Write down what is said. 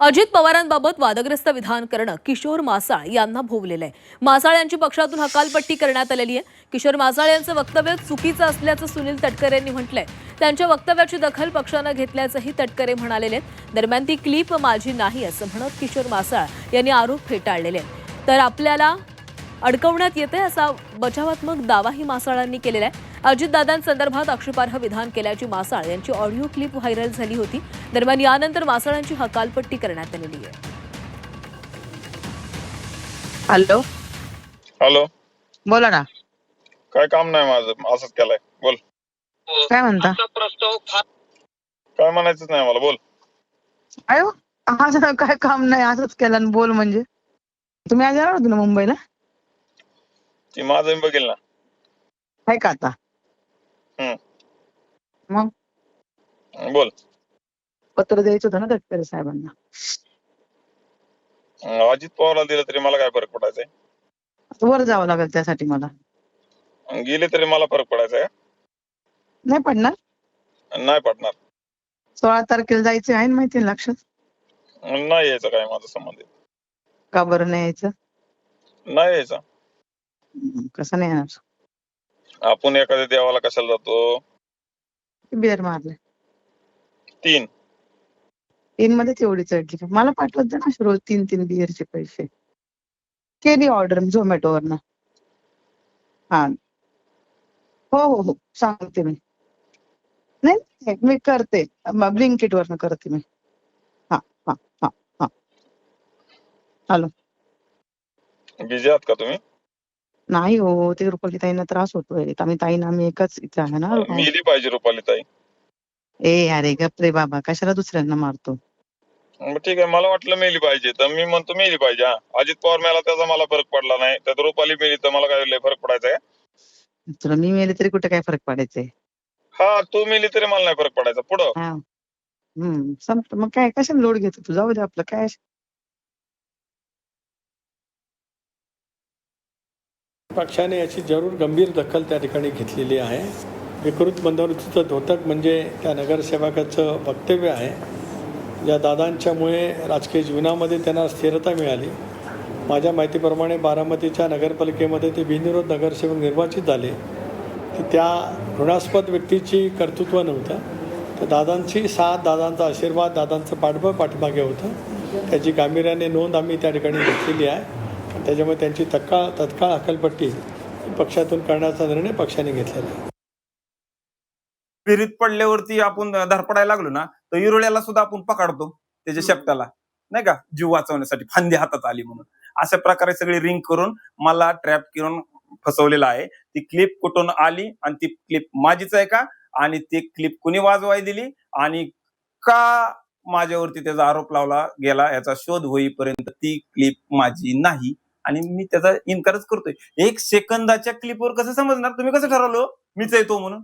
अजित पवारांबाबत वादग्रस्त विधान करणं किशोर मासाळ यांना भोवलेलं आहे. मासाळ यांची पक्षातून हकालपट्टी करण्यात आलेली आहे. किशोर मासाळ यांचं वक्तव्य चुकीचं असल्याचं सुनील तटकरे यांनी म्हटलंय. त्यांच्या वक्तव्याची दखल पक्षानं घेतल्याचंही तटकरे म्हणालेले आहेत. दरम्यान ती क्लिप माझी नाही असं म्हणत किशोर मासाळ यांनी आरोप फेटाळलेले आहेत. तर आपल्याला अडकवण्यात येते असा बचावात्मक दावाही मासाळांनी केलेला आहे. अजितदादांसंदर्भात आक्षेपार्ह विधान केल्याची मासाळ यांची ऑडिओ क्लिप व्हायरल झाली होती. दरम्यान यानंतर मासाळांची हकालपट्टी करण्यात आलेली आहे. हॅलो हॅलो, बोला ना. काय काम नाही माझं, असंच केलंय. बोल. काय म्हणता? काय म्हणायचंच नाही मला, बोल. अयो आज काय काम नाही असंच केलं आणि बोल म्हणजे तुम्ही आज येणार होते ना मुंबईला? ती माझं मी बघेल ना. आहे का आता? मग बोल. पत्र द्यायचं होतं ना तटकरे साहेबांना. अजित पवारला दिलं तरी मला काय फरक पडायचाय? वर जावं लागेल त्यासाठी मला. गेले तरी मला फरक पडायचा नाही पडणार. नाही पडणार. 16 तारखेला जायचं आहे ना, माहिती आहे लक्षात? नाही यायचं काय माझं संबंधित. का बरं नाही यायचं? नाही यायचं. कसं नाही येणार? आपण एखाद्या देवाला कशाला जातो? बिअर मारले 3 मध्ये तेवढी चढली का? मला पाठवत जा ना रोज 3 बिअरचे पैसे. केली ऑर्डर झोमॅटोवरनं. हा हो सांगते मी. नाही मी करते, ब्लिंकिट वरनं करते मी. हा हा हा हा हॅलो. बिझी आहात का तुम्ही? नाही हो, ते रुपाली ताईंना त्रास होतोय. आम्ही ताईंना आम्ही एकच इथं आहे ना. मिली पाहिजे रुपाली ताई. अरे गप रे बाबा, कशाला दुसऱ्यांना मारतो? मग ठीक आहे, मला वाटलं मेली पाहिजे तर मी म्हणतो मेली पाहिजे. हा, अजित पवार मेला त्याचा मला फरक पडला नाही, त्यात रुपाली मेली तर मला काय लय फरक पडायचा आहे? तुला मी मेले तरी कुठे काय फरक पडायचंय? हा, तू मेली तरी मला नाही फरक पडायचा. पुढं हा संपलं. मग काय कशाला लोड घेतो तू? जाऊ दे आपलं काय. पक्षाने याची जरूर गंभीर दखल त्या ठिकाणी घेतलेली आहे. विकृत बंदवृत्तीचं द्योतक म्हणजे त्या नगरसेवकाचं वक्तव्य आहे. ज्या दादांच्यामुळे राजकीय जीवनामध्ये त्यांना स्थिरता मिळाली. माझ्या माहितीप्रमाणे बारामतीच्या नगरपालिकेमध्ये ते बिनविरोध नगरसेवक निर्वाचित झाले, की त्या ऋणास्पद व्यक्तीची कर्तृत्व नव्हतं. तर दादांची साथ, दादांचा आशीर्वाद, दादांचं पाठबळ पाठीमागे होतं. त्याची गांभीर्याने नोंद आम्ही त्या ठिकाणी घेतलेली आहे. त्याच्यामुळे त्यांची तत्काळ हकालपट्टी पक्षातून करण्याचा निर्णय पक्षाने घेतलेला आहे. विहिरीत पडल्यावरती आपण धडपडायला लागलो ना, तर इरुळ्याला सुद्धा आपण पकडतो त्याच्या शेपटाला, नाही का, जीव वाचवण्यासाठी, फांदी हातात आली म्हणून. अशा प्रकारे सगळी रिंग करून मला ट्रॅप करून फसवलेलं आहे. ती क्लिप कुठून आली आणि ती क्लिप माझीच आहे का, आणि ती क्लिप कुणी वाजवाय दिली आणि का माझ्यावरती त्याचा आरोप लावला गेला याचा शोध होईपर्यंत ती क्लिप माझी नाही आणि मी त्याचा इन्कारच करतोय. 1 सेकंदाच्या क्लिपवर कसं समजणार? तुम्ही कसं ठरवलं मीच आहे तो म्हणून?